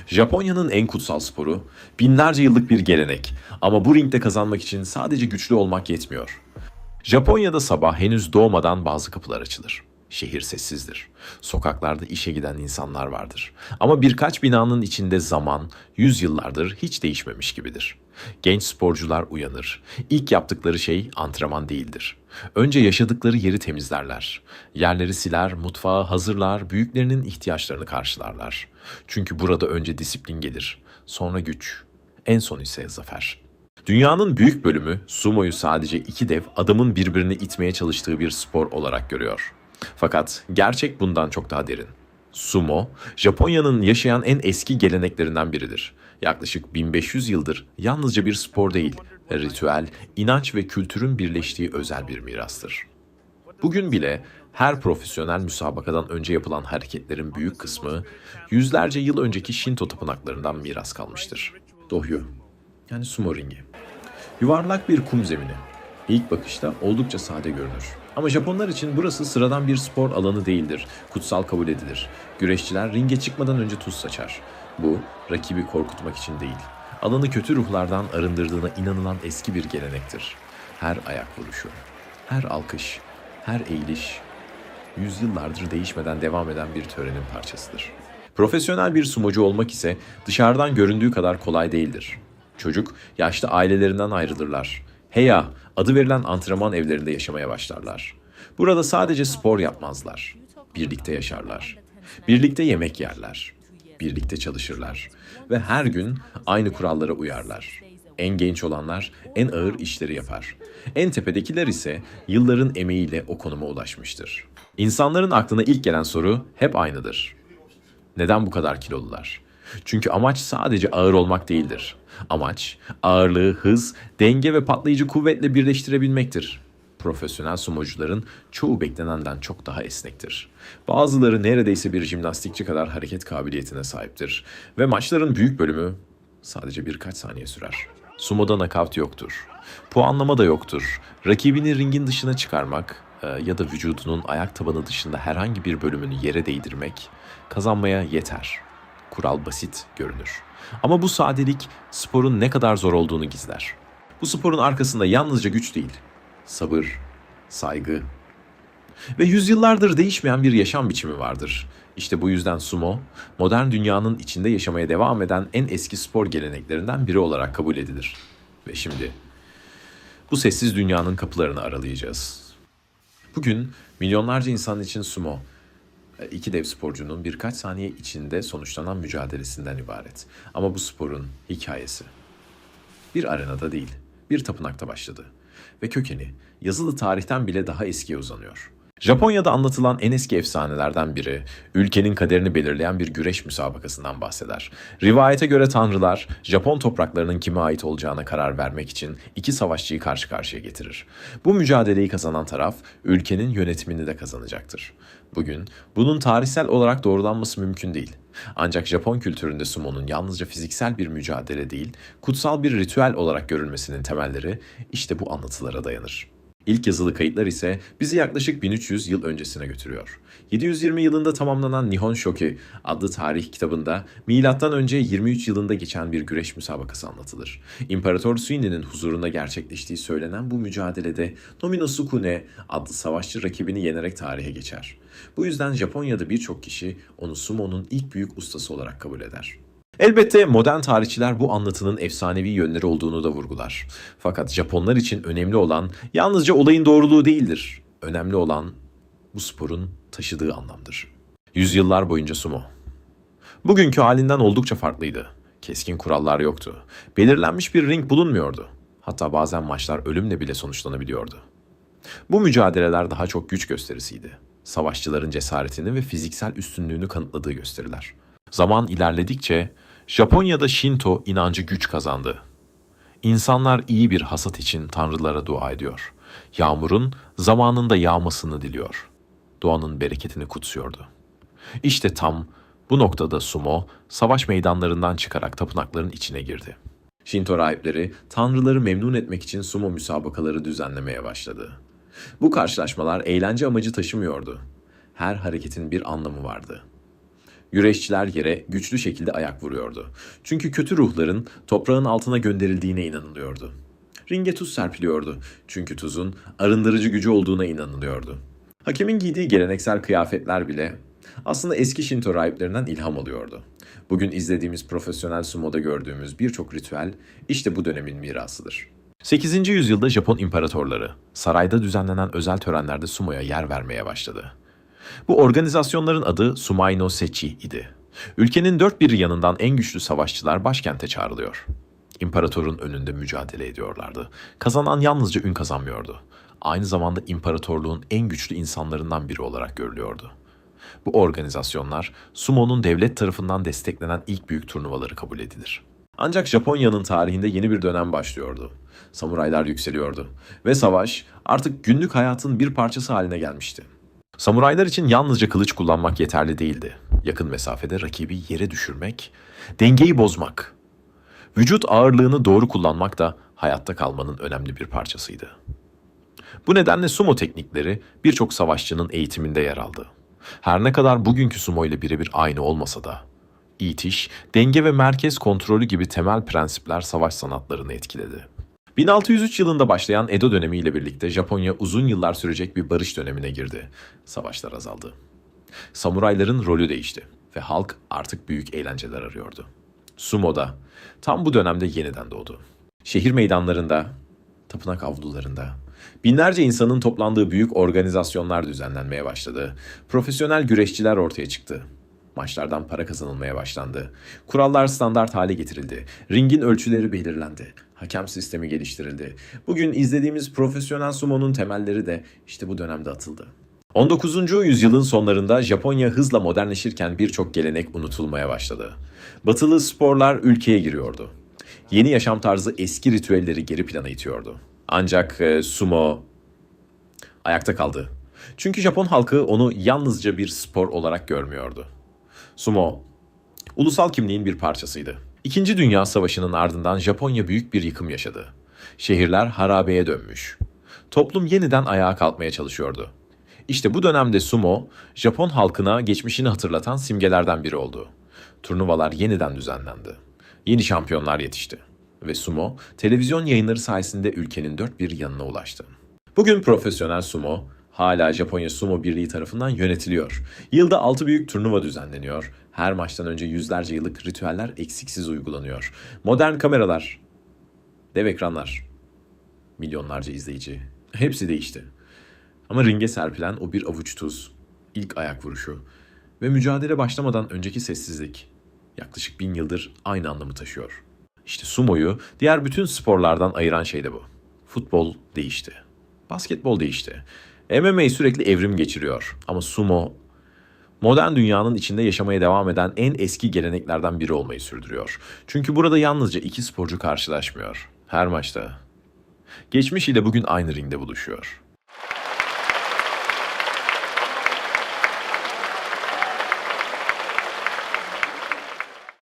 Japonya'nın en kutsal sporu, binlerce yıllık bir gelenek. Ama bu ringde kazanmak için sadece güçlü olmak yetmiyor. Japonya'da sabah henüz doğmadan bazı kapılar açılır. Şehir sessizdir. Sokaklarda işe giden insanlar vardır. Ama birkaç binanın içinde zaman, yüzyıllardır hiç değişmemiş gibidir. Genç sporcular uyanır. İlk yaptıkları şey antrenman değildir. Önce yaşadıkları yeri temizlerler. Yerleri siler, mutfağı hazırlar, büyüklerinin ihtiyaçlarını karşılarlar. Çünkü burada önce disiplin gelir, sonra güç, en son ise zafer. Dünyanın büyük bölümü sumoyu sadece iki dev adamın birbirini itmeye çalıştığı bir spor olarak görüyor. Fakat gerçek bundan çok daha derin. Sumo, Japonya'nın yaşayan en eski geleneklerinden biridir. Yaklaşık 1500 yıldır yalnızca bir spor değil, ritüel, inanç ve kültürün birleştiği özel bir mirastır. Bugün bile her profesyonel müsabakadan önce yapılan hareketlerin büyük kısmı yüzlerce yıl önceki Shinto tapınaklarından miras kalmıştır. Dohyo, yani sumo ringi. Yuvarlak bir kum zemini. İlk bakışta oldukça sade görünür. Ama Japonlar için burası sıradan bir spor alanı değildir. Kutsal kabul edilir. Güreşçiler ringe çıkmadan önce tuz saçar. Bu, rakibi korkutmak için değil. Alanı kötü ruhlardan arındırdığına inanılan eski bir gelenektir. Her ayak vuruşu, her alkış, her eğiliş, yüzyıllardır değişmeden devam eden bir törenin parçasıdır. Profesyonel bir sumocu olmak ise dışarıdan göründüğü kadar kolay değildir. Çocuk, yaşlı ailelerinden ayrılırlar. Heya, adı verilen antrenman evlerinde yaşamaya başlarlar. Burada sadece spor yapmazlar. Birlikte yaşarlar. Birlikte yemek yerler. Birlikte çalışırlar. Ve her gün aynı kurallara uyarlar. En genç olanlar en ağır işleri yapar. En tepedekiler ise yılların emeğiyle o konuma ulaşmıştır. İnsanların aklına ilk gelen soru hep aynıdır. Neden bu kadar kilolular? Çünkü amaç sadece ağır olmak değildir. Amaç, ağırlığı, hız, denge ve patlayıcı kuvvetle birleştirebilmektir. Profesyonel sumocuların çoğu beklenenden çok daha esnektir. Bazıları neredeyse bir jimnastikçi kadar hareket kabiliyetine sahiptir ve maçların büyük bölümü sadece birkaç saniye sürer. Sumo'da nakavt yoktur. Puanlama da yoktur. Rakibini ringin dışına çıkarmak ya da vücudunun ayak tabanı dışında herhangi bir bölümünü yere değdirmek kazanmaya yeter. Kural basit görünür. Ama bu sadelik sporun ne kadar zor olduğunu gizler. Bu sporun arkasında yalnızca güç değil, sabır, saygı ve yüzyıllardır değişmeyen bir yaşam biçimi vardır. İşte bu yüzden sumo, modern dünyanın içinde yaşamaya devam eden en eski spor geleneklerinden biri olarak kabul edilir. Ve şimdi bu sessiz dünyanın kapılarını aralayacağız. Bugün milyonlarca insan için sumo, iki dev sporcunun birkaç saniye içinde sonuçlanan mücadelesinden ibaret. Ama bu sporun hikayesi bir arenada değil, bir tapınakta başladı. Ve kökeni yazılı tarihten bile daha eskiye uzanıyor. Japonya'da anlatılan en eski efsanelerden biri, ülkenin kaderini belirleyen bir güreş müsabakasından bahseder. Rivayete göre tanrılar, Japon topraklarının kime ait olacağına karar vermek için iki savaşçıyı karşı karşıya getirir. Bu mücadeleyi kazanan taraf, ülkenin yönetimini de kazanacaktır. Bugün, bunun tarihsel olarak doğrulanması mümkün değil. Ancak Japon kültüründe sumo'nun yalnızca fiziksel bir mücadele değil, kutsal bir ritüel olarak görülmesinin temelleri işte bu anlatılara dayanır. İlk yazılı kayıtlar ise bizi yaklaşık 1300 yıl öncesine götürüyor. 720 yılında tamamlanan Nihon Shoki adlı tarih kitabında M.Ö. 23 yılında geçen bir güreş müsabakası anlatılır. İmparator Suini'nin huzurunda gerçekleştiği söylenen bu mücadelede Nomino Sukune adlı savaşçı rakibini yenerek tarihe geçer. Bu yüzden Japonya'da birçok kişi onu sumo'nun ilk büyük ustası olarak kabul eder. Elbette modern tarihçiler bu anlatının efsanevi yönleri olduğunu da vurgular. Fakat Japonlar için önemli olan yalnızca olayın doğruluğu değildir. Önemli olan bu sporun taşıdığı anlamdır. Yüzyıllar boyunca sumo. Bugünkü halinden oldukça farklıydı. Keskin kurallar yoktu. Belirlenmiş bir ring bulunmuyordu. Hatta bazen maçlar ölümle bile sonuçlanabiliyordu. Bu mücadeleler daha çok güç gösterisiydi. Savaşçıların cesaretini ve fiziksel üstünlüğünü kanıtladığı gösteriler. Zaman ilerledikçe Japonya'da Shinto inancı güç kazandı. İnsanlar iyi bir hasat için tanrılara dua ediyor. Yağmurun zamanında yağmasını diliyor. Doğanın bereketini kutsuyordu. İşte tam bu noktada sumo, savaş meydanlarından çıkarak tapınakların içine girdi. Shinto rahipleri tanrıları memnun etmek için sumo müsabakaları düzenlemeye başladı. Bu karşılaşmalar eğlence amacı taşımıyordu. Her hareketin bir anlamı vardı. Güreşçiler yere güçlü şekilde ayak vuruyordu. Çünkü kötü ruhların toprağın altına gönderildiğine inanılıyordu. Ringe tuz serpiliyordu. Çünkü tuzun arındırıcı gücü olduğuna inanılıyordu. Hakemin giydiği geleneksel kıyafetler bile aslında eski Shinto rahiplerinden ilham alıyordu. Bugün izlediğimiz profesyonel sumoda gördüğümüz birçok ritüel işte bu dönemin mirasıdır. 8. yüzyılda Japon imparatorları sarayda düzenlenen özel törenlerde sumoya yer vermeye başladı. Bu organizasyonların adı Sumai no Sechi idi. Ülkenin dört bir yanından en güçlü savaşçılar başkente çağrılıyor. İmparatorun önünde mücadele ediyorlardı. Kazanan yalnızca ün kazanmıyordu. Aynı zamanda imparatorluğun en güçlü insanlarından biri olarak görülüyordu. Bu organizasyonlar sumo'nun devlet tarafından desteklenen ilk büyük turnuvaları kabul edilir. Ancak Japonya'nın tarihinde yeni bir dönem başlıyordu. Samuraylar yükseliyordu ve savaş artık günlük hayatın bir parçası haline gelmişti. Samuraylar için yalnızca kılıç kullanmak yeterli değildi. Yakın mesafede rakibi yere düşürmek, dengeyi bozmak, vücut ağırlığını doğru kullanmak da hayatta kalmanın önemli bir parçasıydı. Bu nedenle sumo teknikleri birçok savaşçının eğitiminde yer aldı. Her ne kadar bugünkü sumo ile birebir aynı olmasa da, itiş, denge ve merkez kontrolü gibi temel prensipler savaş sanatlarını etkiledi. 1603 yılında başlayan Edo dönemiyle birlikte Japonya uzun yıllar sürecek bir barış dönemine girdi. Savaşlar azaldı. Samurayların rolü değişti ve halk artık büyük eğlenceler arıyordu. Sumo da tam bu dönemde yeniden doğdu. Şehir meydanlarında, tapınak avlularında, binlerce insanın toplandığı büyük organizasyonlar düzenlenmeye başladı. Profesyonel güreşçiler ortaya çıktı. Maçlardan para kazanılmaya başlandı. Kurallar standart hale getirildi. Ringin ölçüleri belirlendi. Hakem sistemi geliştirildi. Bugün izlediğimiz profesyonel sumo'nun temelleri de işte bu dönemde atıldı. 19. yüzyılın sonlarında Japonya hızla modernleşirken birçok gelenek unutulmaya başladı. Batılı sporlar ülkeye giriyordu. Yeni yaşam tarzı eski ritüelleri geri plana itiyordu. Ancak sumo ayakta kaldı. Çünkü Japon halkı onu yalnızca bir spor olarak görmüyordu. Sumo, ulusal kimliğin bir parçasıydı. İkinci Dünya Savaşı'nın ardından Japonya büyük bir yıkım yaşadı. Şehirler harabeye dönmüş. Toplum yeniden ayağa kalkmaya çalışıyordu. İşte bu dönemde sumo, Japon halkına geçmişini hatırlatan simgelerden biri oldu. Turnuvalar yeniden düzenlendi. Yeni şampiyonlar yetişti. Ve sumo, televizyon yayınları sayesinde ülkenin dört bir yanına ulaştı. Bugün profesyonel sumo, hala Japonya Sumo Birliği tarafından yönetiliyor. Yılda 6 büyük turnuva düzenleniyor. Her maçtan önce yüzlerce yıllık ritüeller eksiksiz uygulanıyor. Modern kameralar, dev ekranlar, milyonlarca izleyici. Hepsi değişti. Ama ringe serpilen o bir avuç tuz, ilk ayak vuruşu ve mücadele başlamadan önceki sessizlik yaklaşık 1000 yıldır aynı anlamı taşıyor. İşte sumoyu diğer bütün sporlardan ayıran şey de bu. Futbol değişti. Basketbol değişti. MMA sürekli evrim geçiriyor ama sumo modern dünyanın içinde yaşamaya devam eden en eski geleneklerden biri olmayı sürdürüyor. Çünkü burada yalnızca iki sporcu karşılaşmıyor. Her maçta geçmiş ile bugün aynı ringde buluşuyor.